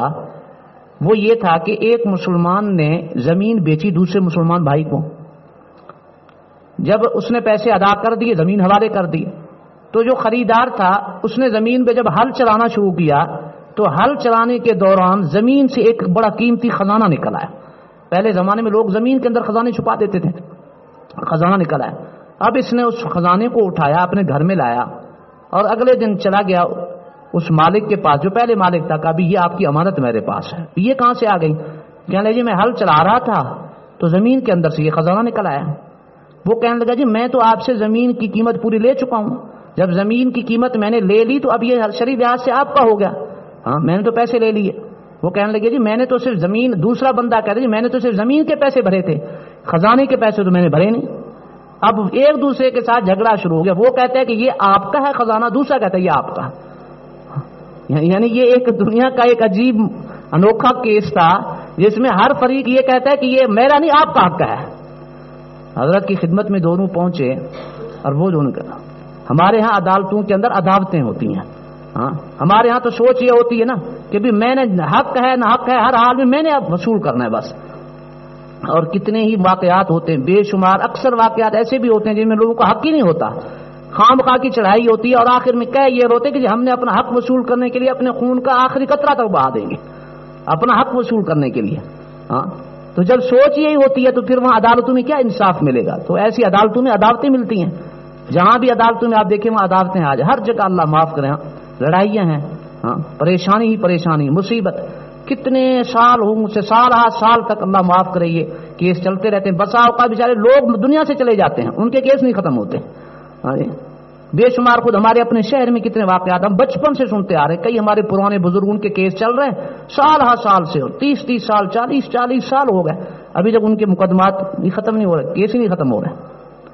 وہ یہ تھا کہ ایک مسلمان نے زمین بیچی دوسرے مسلمان بھائی کو۔ جب اس نے پیسے ادا کر دیے، زمین حوالے کر دی، تو جو خریدار تھا اس نے زمین پہ جب ہل چلانا شروع کیا تو ہل چلانے کے دوران زمین سے ایک بڑا قیمتی خزانہ نکل آیا۔ پہلے زمانے میں لوگ زمین کے اندر خزانے چھپا دیتے تھے، خزانہ نکل آیا۔ اب اس نے اس خزانے کو اٹھایا، اپنے گھر میں لایا اور اگلے دن چلا گیا اس مالک کے پاس جو پہلے مالک تھا، کہا بھی یہ آپ کی امانت میرے پاس ہے۔ یہ کہاں سے آ گئی؟ کہنے لگے جی میں ہل چلا رہا تھا تو زمین کے اندر سے یہ خزانہ نکل آیا۔ وہ کہنے لگا جی میں تو آپ سے زمین کی قیمت پوری لے چکا ہوں، جب زمین کی قیمت میں نے لے لی تو اب یہ شرعی لحاظ سے آپ کا ہو گیا، میں نے تو پیسے لے لیے۔ وہ کہنے لگے جی میں نے تو صرف زمین، دوسرا بندہ کہتا جی میں نے تو صرف زمین کے پیسے بھرے تھے، خزانے کے پیسے تو میں نے بھرے نہیں۔ اب ایک دوسرے کے ساتھ جھگڑا شروع ہو گیا، وہ کہتا ہے کہ یہ آپ کا ہے خزانہ، دوسرا کہتا ہے یہ آپ کا ہے۔ یعنی یہ ایک دنیا کا ایک عجیب انوکھا کیس تھا جس میں ہر فریق یہ کہتا ہے کہ یہ میرا نہیں آپ کا حق ہے۔ حضرت کی خدمت میں دونوں پہنچے اور وہ دونوں کہا ہمارے ہاں عدالتوں کے اندر عداوتیں ہوتی ہیں، ہمارے ہاں تو سوچ یہ ہوتی ہے نا کہ بھی میں نے حق ہے نہ حق ہے، ہر حال میں نے اب وصول کرنا ہے بس۔ اور کتنے ہی واقعات ہوتے ہیں، بے شمار، اکثر واقعات ایسے بھی ہوتے ہیں جن میں لوگوں کا حق ہی نہیں ہوتا، خام خواہ کی چڑھائی ہوتی ہے اور آخر میں کہہ یہ ہوتے کہ جی ہم نے اپنا حق وصول کرنے کے لیے اپنے خون کا آخری قطرہ تک بہا دیں گے اپنا حق وصول کرنے کے لیے۔ تو جب سوچ یہی ہوتی ہے تو پھر وہاں عدالتوں میں کیا انصاف ملے گا؟ تو ایسی عدالتوں میں عدالتیں ملتی ہیں، جہاں بھی عدالتوں میں آپ دیکھیں وہاں عدالتیں آ جائیں، ہر جگہ اللہ معاف کرے، لڑائیاں ہیں، پریشانی ہی پریشانی، مصیبت، کتنے سال ہوں سے سال تک اللہ معاف کرے یہ کیس چلتے رہتے ہیں۔ بسا اوقات بیچارے لوگ دنیا سے چلے جاتے ہیں، ان کے کیس نہیں ختم ہوتے۔ بے شمار خود ہمارے اپنے شہر میں کتنے واقعات ہم بچپن سے سنتے آ رہے ہیں، کئی ہمارے پرانے بزرگوں کے کیس چل رہے ہیں سال سے، 30 سال 40 سال ہو گئے، ابھی تک ان کے مقدمات بھی ختم نہیں ہو رہے، کیس ہی نہیں ختم ہو رہے۔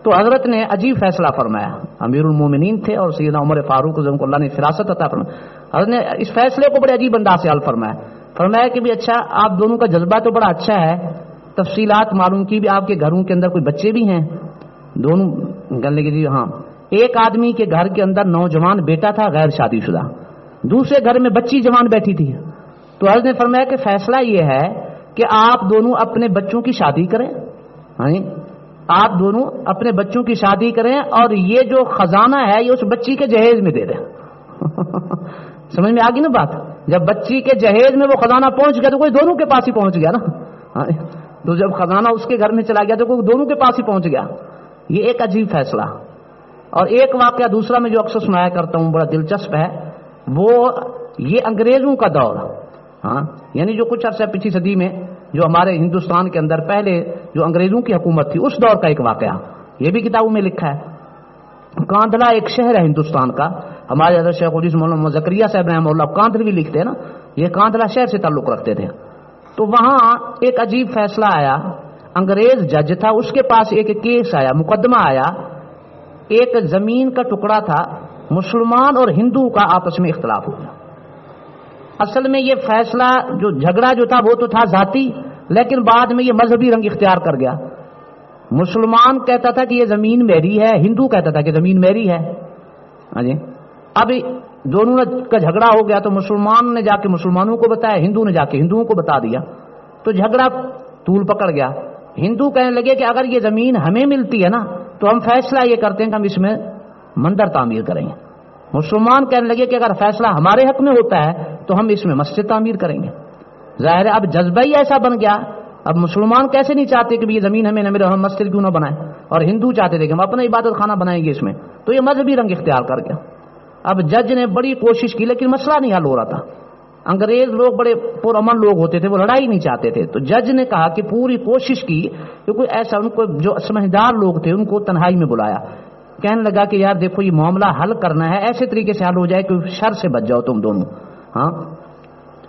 تو حضرت نے عجیب فیصلہ فرمایا، امیر المومنین تھے اور سیدنا عمر فاروق رضی اللہ عنہ نے فراست عطا فرمایا۔ حضرت نے اس فیصلے کو بڑے عجیب انداز سے حل فرمایا کہ بھی اچھا آپ دونوں کا جذبہ تو بڑا اچھا ہے، تفصیلات معلوم کی بھی، آپ کے گھروں کے اندر کوئی بچے بھی ہیں؟ دونوں کہنے لگے جی ہاں۔ ایک آدمی کے گھر کے اندر نوجوان بیٹا تھا غیر شادی شدہ، دوسرے گھر میں بچی جوان بیٹھی تھی۔ تو حضرت نے فرمایا کہ فیصلہ یہ ہے کہ آپ دونوں اپنے بچوں کی شادی کریں، آپ دونوں اپنے بچوں کی شادی کریں اور یہ جو خزانہ ہے یہ اس بچی کے جہیز میں دے دیں۔ سمجھ میں آ گئی نا بات؟ جب بچی کے جہیز میں وہ خزانہ پہنچ گیا تو کوئی دونوں کے پاس ہی پہنچ گیا نا، تو جب خزانہ اس کے گھر میں چلا گیا تو کوئی دونوں کے پاس ہی پہنچ گیا۔ یہ ایک عجیب فیصلہ۔ اور ایک واقعہ دوسرا میں جو اکثر سنایا کرتا ہوں بڑا دلچسپ ہے، وہ یہ انگریزوں کا دور، یعنی جو کچھ عرصہ پچھلی صدی میں جو ہمارے ہندوستان کے اندر پہلے جو انگریزوں کی حکومت تھی اس دور کا ایک واقعہ، یہ بھی کتابوں میں لکھا ہے۔ کاندھلا ایک شہر ہے ہندوستان کا، ہمارے حضرت شیخ الحدیث مولانا زکریا صاحب رحمہ اللہ کاندھلوی لکھتے ہیں نا، یہ کاندھلا شہر سے تعلق رکھتے تھے۔ تو وہاں ایک عجیب فیصلہ آیا، انگریز جج تھا، اس کے پاس ایک کیس آیا، مقدمہ آیا، ایک زمین کا ٹکڑا تھا، مسلمان اور ہندو کا آپس میں اختلاف ہو گیا۔ اصل میں یہ فیصلہ جو جھگڑا جو تھا وہ تو تھا ذاتی، لیکن بعد میں یہ مذہبی رنگ اختیار کر گیا۔ مسلمان کہتا تھا کہ یہ زمین میری ہے، ہندو کہتا تھا کہ زمین میری ہے۔ اب دونوں کا جھگڑا ہو گیا تو مسلمان نے جا کے مسلمانوں کو بتایا، ہندو نے جا کے ہندوؤں کو بتا دیا، تو جھگڑا طول پکڑ گیا۔ ہندو کہنے لگے کہ اگر یہ زمین ہمیں ملتی ہے نا تو ہم فیصلہ یہ کرتے ہیں کہ ہم اس میں مندر تعمیر کریں گے۔ مسلمان کہنے لگے کہ اگر فیصلہ ہمارے حق میں ہوتا ہے تو ہم اس میں مسجد تعمیر کریں گے۔ ظاہر ہے اب جذبہ ہی ایسا بن گیا. اب مسلمان کیسے نہیں چاہتے کہ یہ زمین ہمیں نہ ملے، ہم مسجد کیوں نہ بنائیں، اور ہندو چاہتے تھے کہ ہم اپنا عبادت خانہ بنائیں گے اس میں. تو یہ مذہبی رنگ اختیار کر گیا. اب جج نے بڑی کوشش کی لیکن مسئلہ نہیں حل ہو رہا تھا. انگریز لوگ بڑے پرامن لوگ ہوتے تھے، وہ لڑائی نہیں چاہتے تھے. تو جج نے کہا کہ پوری کوشش کی کہ کوئی ایسا، ان کو جو سمجھدار لوگ تھے ان کو تنہائی میں بلایا. کہنے لگا کہ یار دیکھو یہ معاملہ حل کرنا ہے، ایسے طریقے سے حل ہو جائے کہ شر سے بچ جاؤ تم دونوں. ہاں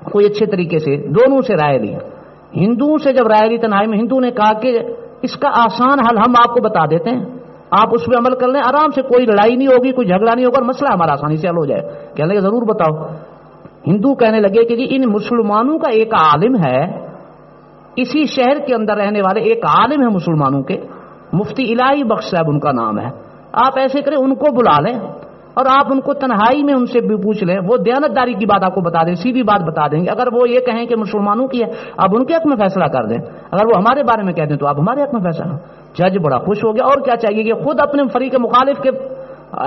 کوئی اچھے طریقے سے دونوں سے رائے لی. ہندوؤں سے جب رائے لی تنہائی میں، ہندو نے کہا کہ اس کا آسان حل ہم آپ کو بتا دیتے ہیں، آپ اس پہ عمل کر لیں، آرام سے، کوئی لڑائی نہیں ہوگی، کوئی جھگڑا نہیں ہوگا اور مسئلہ ہمارا آسانی سے حل ہو جائے. کہنے لگے ضرور بتاؤ. ہندو کہنے لگے کہ جی ان مسلمانوں کا ایک عالم ہے، اسی شہر کے اندر رہنے والے ایک عالم ہے مسلمانوں کے، مفتی الہی بخش صاحب ان کا نام ہے. آپ ایسے کریں ان کو بلا لیں اور آپ ان کو تنہائی میں ان سے بھی پوچھ لیں، وہ دیانتداری کی بات آپ کو بتا دیں، سیدھی بات بتا دیں گے. اگر وہ یہ کہیں کہ مسلمانوں کی ہے آپ ان کے حق میں فیصلہ کر دیں، اگر وہ ہمارے بارے میں کہہ دیں تو آپ ہمارے حق میں فیصلہ. جج بڑا خوش ہو گیا، اور کیا چاہیے کہ خود اپنے فریق مخالف کے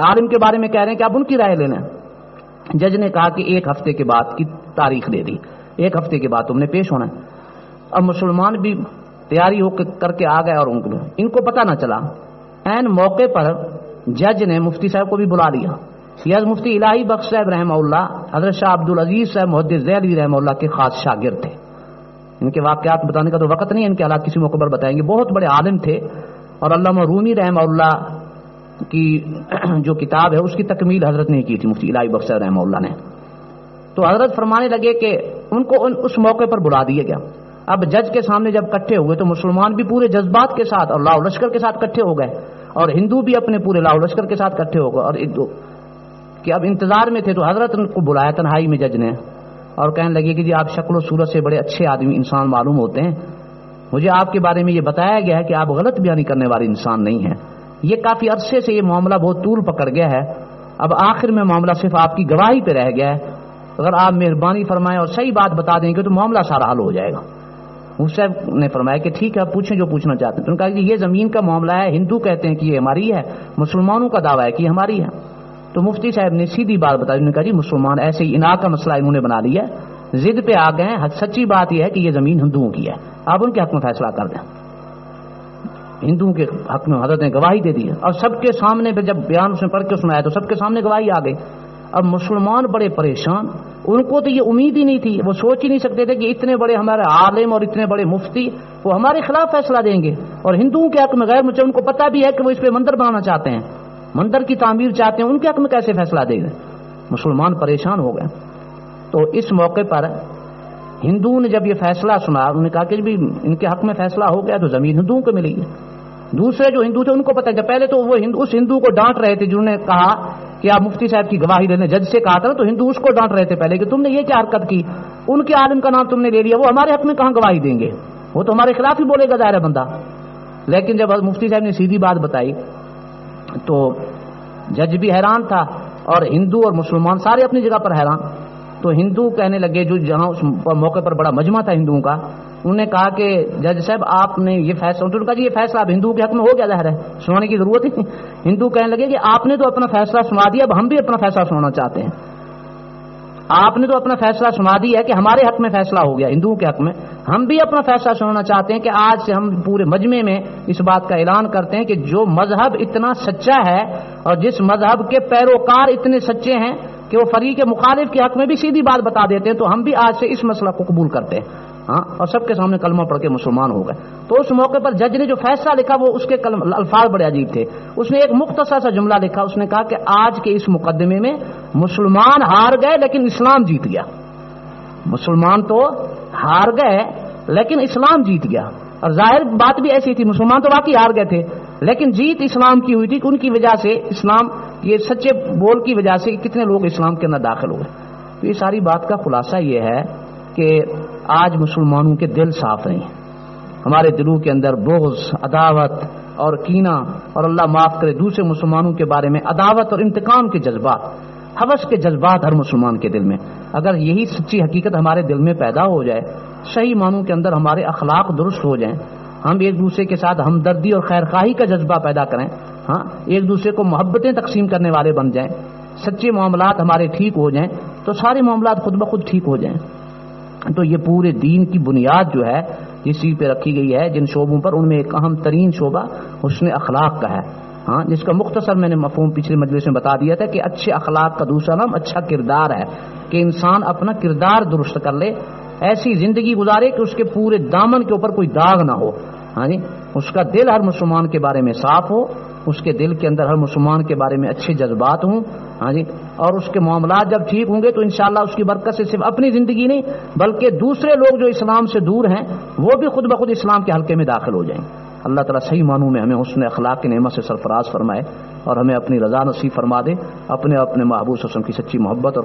عالم کے بارے میں کہہ رہے ہیں کہ آپ ان کی رائے لے لیں. جج نے کہا کہ 1 ہفتے کے بعد کی تاریخ دے دی، 1 ہفتے کے بعد تم نے پیش ہونا ہے. اب مسلمان بھی تیاری ہو کر کے آ گئے اور ان کو پتہ نہ چلا. عین موقع پر جج نے مفتی صاحب کو بھی بلا لیا. یہ مفتی الہی بخش صاحب رحمہ اللہ حضرت شاہ عبد العزیز صاحب محدث دہلوی رحمہ اللہ کے خاص شاگرد تھے. ان کے واقعات بتانے کا تو وقت نہیں ہے، ان کے حالات کسی موقع پر بتائیں گے. بہت بڑے عالم تھے اور علامہ رومی رحمہ اللہ کی جو کتاب ہے اس کی تکمیل حضرت نے کی تھی، مفتی الہی بخش صاحب رحمہ اللہ نے. تو حضرت فرمانے لگے کہ ان کو اس موقع پر بلا دیا گیا. اب جج کے سامنے جب اکٹھے ہوئے تو مسلمان بھی پورے جذبات کے ساتھ اور لاؤ لشکر کے ساتھ اکٹھے ہو گئے، اور ہندو بھی اپنے پورے لاؤ لشکر کے ساتھ اکٹھے ہو گئے. اور ایک دو کہ اب انتظار میں تھے تو حضرت ان کو بلایا تنہائی میں جج نے، اور کہنے لگے کہ جی آپ شکل و صورت سے بڑے اچھے آدمی انسان معلوم ہوتے ہیں، مجھے آپ کے بارے میں یہ بتایا گیا ہے کہ آپ غلط بیانی کرنے والے انسان نہیں ہیں. یہ کافی عرصے سے یہ معاملہ بہت طول پکڑ گیا ہے، اب آخر میں معاملہ صرف آپ کی گواہی پہ رہ گیا ہے. اگر آپ مہربانی فرمائیں اور صحیح بات بتا دیں گے تو معاملہ سارا حل ہو جائے گا. مفتی صاحب نے فرمایا کہ ٹھیک ہے آپ پوچھیں جو پوچھنا چاہتے ہیں. تو انہوں نے کہا کہ یہ زمین کا معاملہ ہے، ہندو کہتے ہیں کہ یہ ہماری ہے، مسلمانوں کا دعویٰ ہے کہ یہ ہماری ہے. تو مفتی صاحب نے سیدھی بات بتائی. انہوں نے کہا جی مسلمان ایسے ہی انا کا مسئلہ انہوں نے بنا لیا ہے، ضد پہ آ گئے ہیں. سچی بات یہ ہے کہ یہ زمین ہندوؤں کی ہے، آپ ان کے حق میں فیصلہ کر دیں. ہندوؤں کے حق میں حضرت نے گواہی دے دی ہے، اور سب کے سامنے پہ جب بیان اس نے پڑھ کے سنایا تو سب کے سامنے گواہی آ گئی. اب مسلمان بڑے پریشان، ان کو تو یہ امید ہی نہیں تھی، وہ سوچ ہی نہیں سکتے تھے کہ اتنے بڑے ہمارے عالم اور اتنے بڑے مفتی وہ ہمارے خلاف فیصلہ دیں گے، اور ہندوؤں کے حق میں غیر مسلم. ان کو پتہ بھی ہے کہ وہ اس پہ مندر بنانا چاہتے ہیں، مندر کی تعمیر چاہتے ہیں، ان کے حق میں کیسے فیصلہ دے گئے. مسلمان پریشان ہو گئے. تو اس موقع پر ہندوؤں نے جب یہ فیصلہ سنا، انہوں نے کہا کہ بھی ان کے حق میں فیصلہ ہو گیا تو زمین ہندوؤں کو ملے گی. دوسرے جو ہندو تھے ان کو پتہ کہ پہلے تو وہ اس ہندو کو ڈانٹ رہے تھے جنہوں نے کہا کہ آپ مفتی صاحب کی گواہی لینے جج سے کہا تھا نا، تو ہندو اس کو ڈانٹ رہے تھے پہلے کہ تم نے یہ کیا حرکت کی، ان کے عالم کا نام تم نے لے لیا، وہ ہمارے حق میں کہاں گواہی دیں گے، وہ تو ہمارے خلاف ہی بولے گا ظاہر ہے بندہ. لیکن جب مفتی صاحب نے سیدھی بات بتائی تو جج بھی حیران تھا اور ہندو اور مسلمان سارے اپنی جگہ پر حیران. تو ہندو کہنے لگے، جو جہاں اس موقع پر بڑا مجمع تھا ہندوؤں کا، انہوں نے کہا کہ جج صاحب آپ نے یہ فیصلہ، انہوں نے کہا جی یہ فیصلہ اب ہندوؤں کے حق میں ہو گیا، ظاہر ہے سنانے کی ضرورت ہی نہیں. ہندو کہنے لگے کہ آپ نے تو اپنا فیصلہ سنا دیا، اب ہم بھی اپنا فیصلہ سنانا چاہتے ہیں. آپ نے تو اپنا فیصلہ سنا دیا ہے کہ ہمارے حق میں فیصلہ ہو گیا ہندوؤں کے حق میں، ہم بھی اپنا فیصلہ سنانا چاہتے ہیں کہ آج سے ہم پورے مجمع میں اس بات کا اعلان کرتے ہیں کہ جو مذہب اتنا سچا ہے اور جس مذہب کے پیروکار اتنے سچے ہیں کہ وہ فریق مخالف کے حق میں بھی سیدھی بات بتا دیتے ہیں، تو ہم بھی آج سے اس مسئلہ کو قبول کرتے ہیں. ہاں، اور سب کے سامنے کلمہ پڑھ کے مسلمان ہو گئے. تو اس موقع پر جج نے جو فیصلہ لکھا وہ اس کے الفاظ بڑے عجیب تھے. اس نے ایک مختصر سا جملہ لکھا، اس نے کہا کہ آج کے اس مقدمے میں مسلمان ہار گئے لیکن اسلام جیت گیا. مسلمان تو ہار گئے لیکن اسلام جیت گیا. اور ظاہر بات بھی ایسی تھی، مسلمان تو واقعی ہار گئے تھے لیکن جیت اسلام کی ہوئی تھی کہ ان کی وجہ سے اسلام، یہ سچے بول کی وجہ سے کتنے لوگ اسلام کے اندر داخل ہوئے. تو یہ ساری بات کا خلاصہ یہ ہے کہ آج مسلمانوں کے دل صاف نہیں، ہمارے دلوں کے اندر بغض، عداوت اور کینہ، اور اللہ معاف کرے دوسرے مسلمانوں کے بارے میں عداوت اور انتقام کے جذبات، ہوس کے جذبات ہر مسلمان کے دل میں. اگر یہی سچی حقیقت ہمارے دل میں پیدا ہو جائے، صحیح معنوں کے اندر ہمارے اخلاق درست ہو جائیں، ہم ایک دوسرے کے ساتھ ہمدردی اور خیرخواہی کا جذبہ پیدا کریں، ہاں ایک دوسرے کو محبتیں تقسیم کرنے والے بن جائیں، سچے معاملات ہمارے ٹھیک ہو جائیں، تو سارے معاملات خود بخود ٹھیک ہو جائیں. تو یہ پورے دین کی بنیاد جو ہے جس چیز پہ رکھی گئی ہے، جن شعبوں پر، ان میں ایک اہم ترین شعبہ حسن اخلاق کا ہے، ہاں، جس کا مختصر میں نے مفہوم پچھلے مجلس میں بتا دیا تھا کہ اچھے اخلاق کا دوسرا نام اچھا کردار ہے، کہ انسان اپنا کردار درست کر لے، ایسی زندگی گزارے کہ اس کے پورے دامن کے اوپر کوئی داغ نہ ہو، ہاں جی، اس کا دل ہر مسلمان کے بارے میں صاف ہو، اس کے دل کے اندر ہر مسلمان کے بارے میں اچھے جذبات ہوں، ہاں جی، اور اس کے معاملات جب ٹھیک ہوں گے تو انشاءاللہ اس کی برکت سے صرف اپنی زندگی نہیں بلکہ دوسرے لوگ جو اسلام سے دور ہیں وہ بھی خود بخود اسلام کے حلقے میں داخل ہو جائیں۔ اللہ تعالیٰ صحیح معنوں میں ہمیں حسن اخلاق کی نعمت سے سرفراز فرمائے اور ہمیں اپنی رضا نصیب فرما دے، اپنے محبوب صلی اللہ علیہ وسلم کی سچی محبت اور